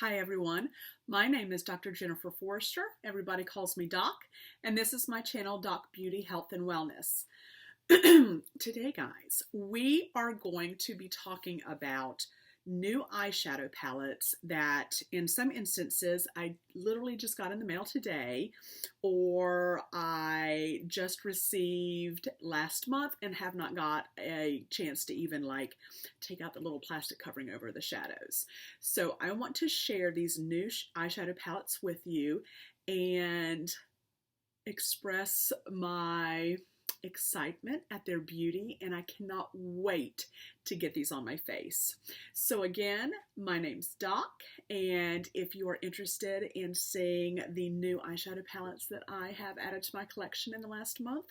Hi everyone, my name is Dr. Jennifer Forrester. Everybody calls me Doc, and this is my channel, Doc Beauty, Health, and Wellness. Today, guys, we are going to be talking about new eyeshadow palettes that in some instances I literally just got in the mail today, or I just received last month and have not got a chance to even take out the little plastic covering over the shadows. So I want to share these new eyeshadow palettes with you and express my excitement at their beauty, and I cannot wait to get these on my face. So again, my name's Doc, and if you are interested in seeing the new eyeshadow palettes that I have added to my collection in the last month,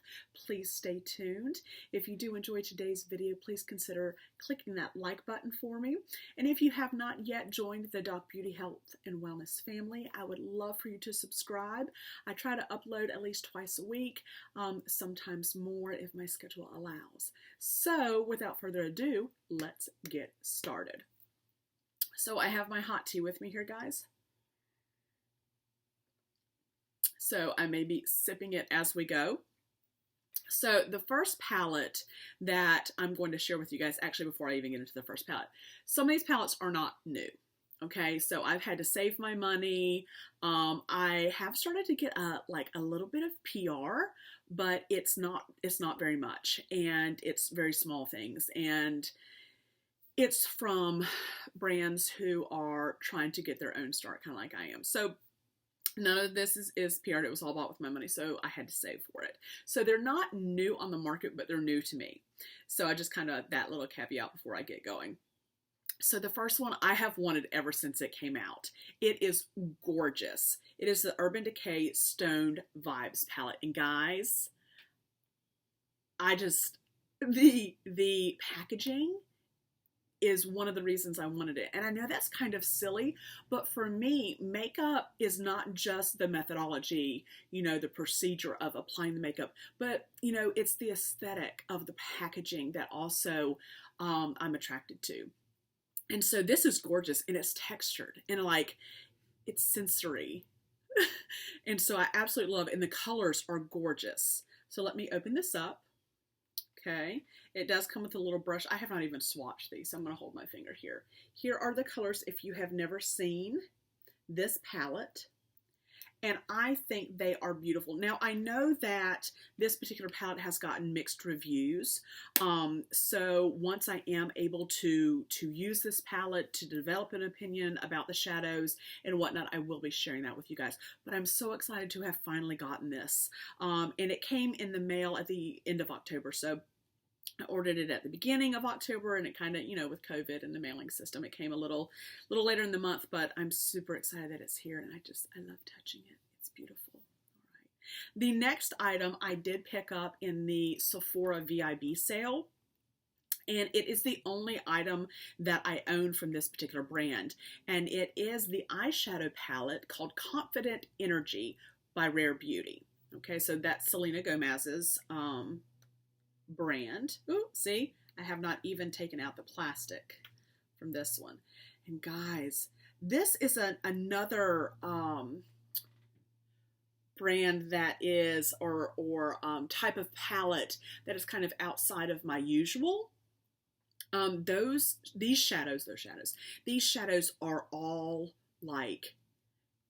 please stay tuned. If you do enjoy today's video, please consider clicking that like button for me. And if you have not yet joined the Doc Beauty Health and Wellness family, I would love for you to subscribe. I try to upload at least twice a week, sometimes more if my schedule allows. So without further ado, let's get started. So I have my hot tea with me here, guys. So I may be sipping it as we go. So the first palette that I'm going to share with you guys, actually before I even get into the first palette, some of these palettes are not new. Okay, so I've had to save my money. I have started to get a little bit of PR, but it's not very much, and it's very small things, and it's from brands who are trying to get their own start, kind of like I am. So none of this is PR. It was all bought with my money, so I had to save for it. So they're not new on the market, but they're new to me. So I just kind of, that little caveat before I get going. So the first one I have wanted ever since it came out. It is gorgeous. It is the Urban Decay Stoned Vibes palette. And guys, the packaging is one of the reasons I wanted it. And I know that's kind of silly, but for me, makeup is not just the methodology, the procedure of applying the makeup, but, it's the aesthetic of the packaging that also I'm attracted to. And so this is gorgeous, and it's textured, and it's sensory. And so I absolutely love it, and the colors are gorgeous. So let me open this up. Okay, it does come with a little brush. I have not even swatched these, so I'm going to hold my finger here. Here are the colors if you have never seen this palette. And I think they are beautiful. Now, I know that this particular palette has gotten mixed reviews. So once I am able to use this palette to develop an opinion about the shadows and whatnot, I will be sharing that with you guys. But I'm so excited to have finally gotten this. And it came in the mail at the end of October. So I ordered it at the beginning of October, and it kind of, with COVID and the mailing system, it came a little later in the month, but I'm super excited that it's here, and I love touching it. It's beautiful. All right. The next item I did pick up in the Sephora VIB sale, and it is the only item that I own from this particular brand, and it is the eyeshadow palette called Confident Energy by Rare Beauty. Okay, so that's Selena Gomez's brand. Ooh, see, I have not even taken out the plastic from this one. And guys, this is another brand that is, or type of palette that is kind of outside of my usual. These shadows are all like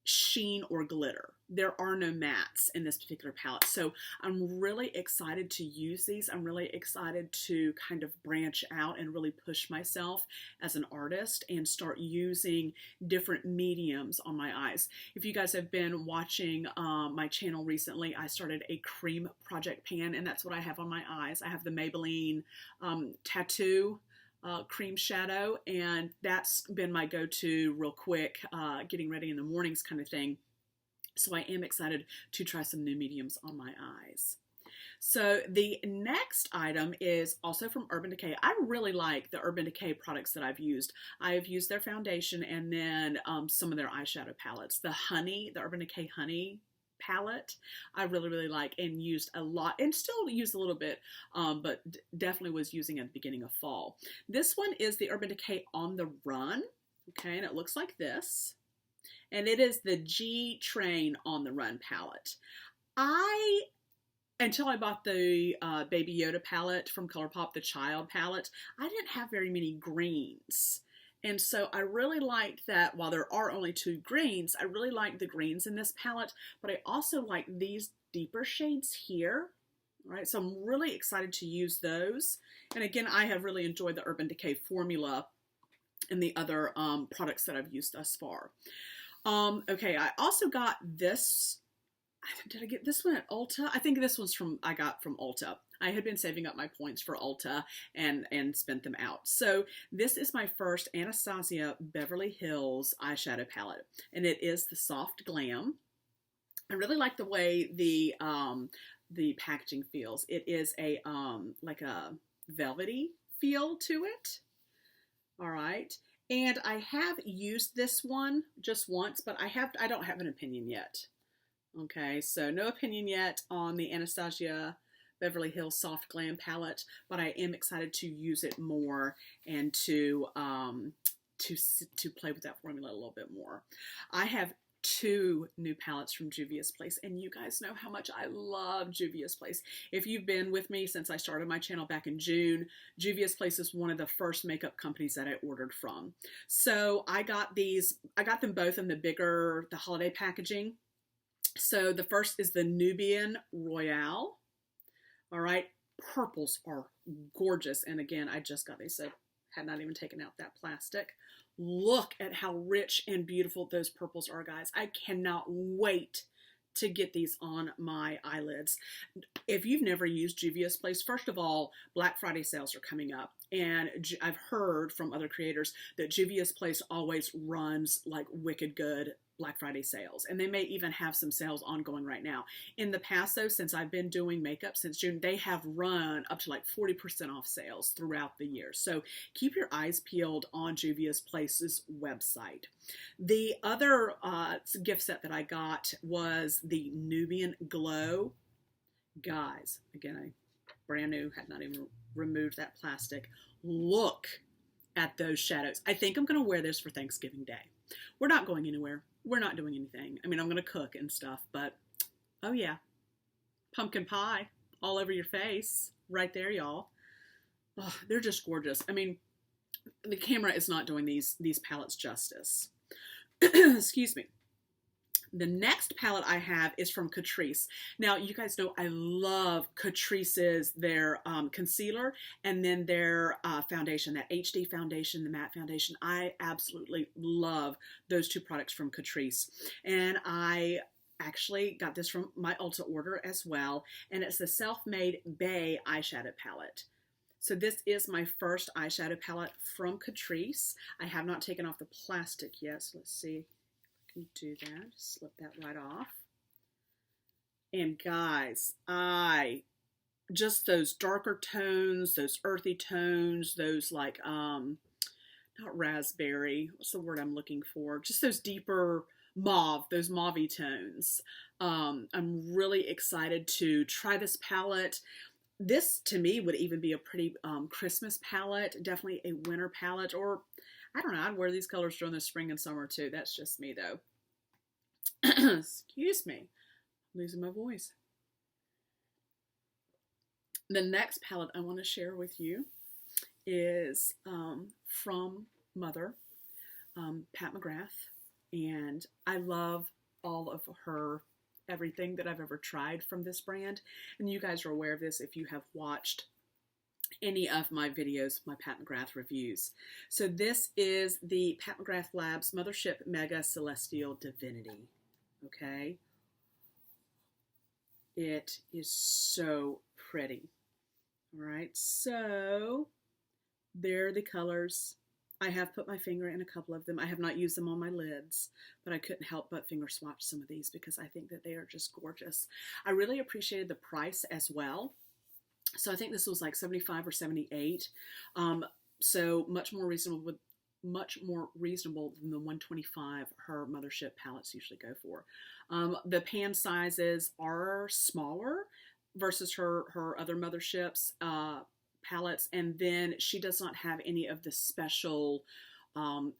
sheen or glitter. There are no mattes in this particular palette. So I'm really excited to use these. I'm really excited to kind of branch out and really push myself as an artist and start using different mediums on my eyes. If you guys have been watching my channel recently, I started a cream project pan, and that's what I have on my eyes. I have the Maybelline Tattoo cream shadow, and that's been my go-to real quick, getting ready in the mornings kind of thing. So I am excited to try some new mediums on my eyes. So the next item is also from Urban Decay. I really like the Urban Decay products that I've used. I've used their foundation and then some of their eyeshadow palettes. The Urban Decay Honey palette I really like, and used a lot, and still use a little bit, but definitely was using at the beginning of fall. This one is the Urban Decay On the Run. Okay, and it looks like this. and it is the G Train on the Run palette. Until I bought the Baby Yoda palette from ColourPop, the Child palette, I didn't have very many greens. And so I really liked that while there are only 2 greens, I really like the greens in this palette, but I also like these deeper shades here. All right, so I'm really excited to use those. And again, I have really enjoyed the Urban Decay formula and the other products that I've used thus far. Okay, I also got this. Did I get this one at Ulta? I think this one's I got from Ulta. I had been saving up my points for Ulta and spent them out. So this is my first Anastasia Beverly Hills eyeshadow palette, and it is the Soft Glam. I really like the way the packaging feels. It is a like a velvety feel to it. All right. And I have used this one just once, but I don't have an opinion yet. Okay, so no opinion yet on the Anastasia Beverly Hills Soft Glam palette, but I am excited to use it more and to play with that formula a little bit more. I have 2 new palettes from Juvia's Place, and you guys know how much I love Juvia's Place. If you've been with me since I started my channel back in June, Juvia's Place is one of the first makeup companies that I ordered from. So I got them both in the holiday packaging. So the first is the Nubian Royale. All right, purples are gorgeous. And again, I just got these, so had not even taken out that plastic. Look at how rich and beautiful those purples are, guys. I cannot wait to get these on my eyelids. If you've never used Juvia's Place, first of all, Black Friday sales are coming up. And I've heard from other creators that Juvia's Place always runs like wicked good Black Friday sales. And they may even have some sales ongoing right now. In the past, though, since I've been doing makeup since June, they have run up to like 40% off sales throughout the year. So keep your eyes peeled on Juvia's Place's website. The other gift set that I got was the Nubian Glow. Guys, again, brand new, had not even removed that plastic. Look at those shadows. I think I'm going to wear this for Thanksgiving Day. We're not going anywhere. We're not doing anything. I mean, I'm going to cook and stuff, but oh yeah, pumpkin pie all over your face right there, y'all. Oh, they're just gorgeous. I mean, the camera is not doing these palettes justice. Excuse me. The next palette I have is from Catrice. Now, you guys know I love Catrice's, their concealer, and then their foundation, that HD foundation, the matte foundation. I absolutely love those 2 products from Catrice. And I actually got this from my Ulta order as well, and it's the Self-Made Bay eyeshadow palette. So this is my first eyeshadow palette from Catrice. I have not taken off the plastic yet, so let's see. Can do that, just slip that right off. And guys, just those darker tones, those earthy tones, those like not raspberry, what's the word I'm looking for, just those deeper mauve, those mauvey tones. I'm really excited to try this palette. This to me would even be a pretty Christmas palette, definitely a winter palette, or I don't know, I'd wear these colors during the spring and summer too. That's just me though. Excuse me, I'm losing my voice. The next palette I want to share with you is from Mother, Pat McGrath, and I love all of her everything that I've ever tried from this brand, and you guys are aware of this if you have watched any of my videos, my Pat McGrath reviews. So this is the Pat McGrath Labs Mothership Mega Celestial Divinity. Okay. It is so pretty. All right. So there are the colors. I have put my finger in a couple of them. I have not used them on my lids, but I couldn't help but finger swatch some of these because I think that they are just gorgeous. I really appreciated the price as well. So I think this was like 75 or 78. So much more reasonable than the 125 her Mothership palettes usually go for. The pan sizes are smaller versus her other Motherships palettes, and then she does not have any of the special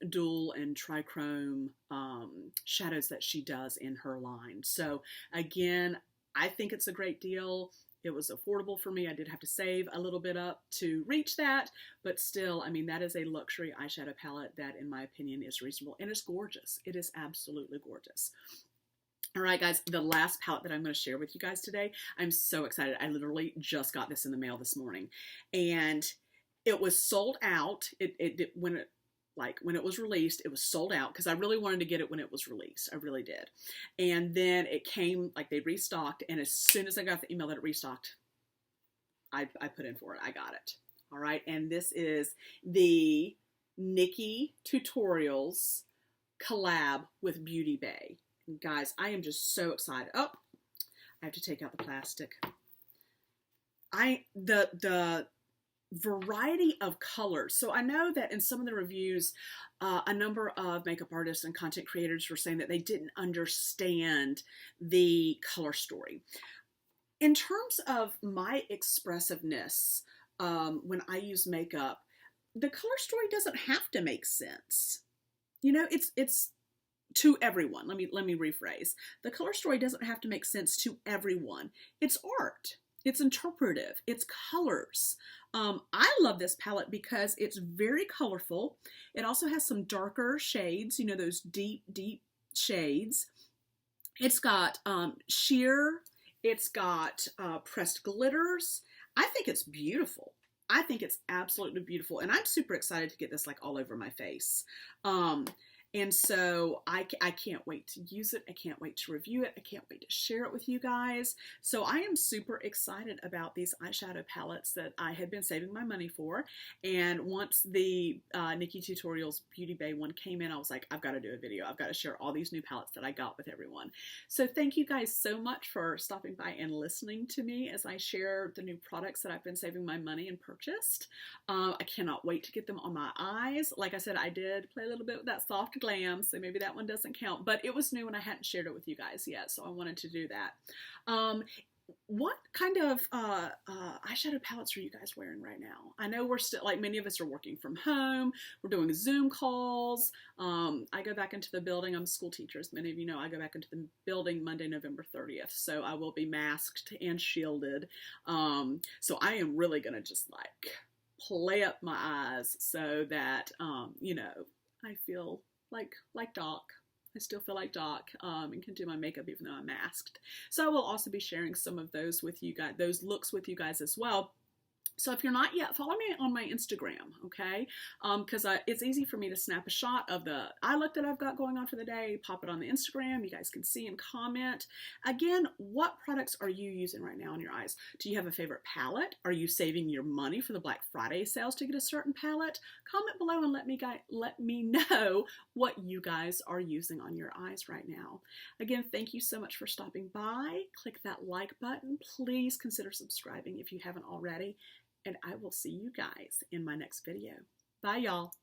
dual and trichrome shadows that she does in her line. So again, I think it's a great deal. It was affordable for me. I did have to save a little bit up to reach that, but still, I mean, that is a luxury eyeshadow palette that, in my opinion, is reasonable, and it's gorgeous. It is absolutely gorgeous. All right, guys, the last palette that I'm going to share with you guys today, I'm so excited. I literally just got this in the mail this morning, and it was sold out. When it was released, it was sold out because I really wanted to get it when it was released. I really did. And then it came, like they restocked, and as soon as I got the email that it restocked, I put in for it. I got it. All right, and this is the Nikkie Tutorials collab with Beauty Bay. And guys, I am just so excited. Oh, I have to take out the plastic. The variety of colors. So I know that in some of the reviews, a number of makeup artists and content creators were saying that they didn't understand the color story. In terms of my expressiveness, when I use makeup, the color story doesn't have to make sense. You know, it's to everyone. Let me rephrase. The color story doesn't have to make sense to everyone. It's art. It's interpretive. It's colors. I love this palette because it's very colorful. It also has some darker shades, you know, those deep, deep shades. It's got sheer. It's got pressed glitters. I think it's beautiful. I think it's absolutely beautiful. And I'm super excited to get this like all over my face. And so I can't wait to use it. I can't wait to review it. I can't wait to share it with you guys. So I am super excited about these eyeshadow palettes that I had been saving my money for. And once the Nikkie Tutorials Beauty Bay one came in, I was like, I've got to do a video. I've got to share all these new palettes that I got with everyone. So thank you guys so much for stopping by and listening to me as I share the new products that I've been saving my money and purchased. I cannot wait to get them on my eyes. Like I said, I did play a little bit with that soft glam, so maybe that one doesn't count, but it was new and I hadn't shared it with you guys yet, so I wanted to do that. What kind of eyeshadow palettes are you guys wearing right now? I know we're still, like, many of us are working from home. We're doing Zoom calls. I go back into the building. I'm a school teacher, as many of you know. I go back into the building Monday, November 30th, so I will be masked and shielded. So I am really going to just, like, play up my eyes so that, you know, I feel like Doc. I still feel like Doc and can do my makeup even though I'm masked. So I will also be sharing some of those with you guys, those looks with you guys as well. So if you're not yet, follow me on my Instagram, okay? Because it's easy for me to snap a shot of the eye look that I've got going on for the day, pop it on the Instagram. You guys can see and comment. Again, what products are you using right now on your eyes? Do you have a favorite palette? Are you saving your money for the Black Friday sales to get a certain palette? Comment below and let me know what you guys are using on your eyes right now. Again, thank you so much for stopping by. Click that like button. Please consider subscribing if you haven't already. And I will see you guys in my next video. Bye, y'all.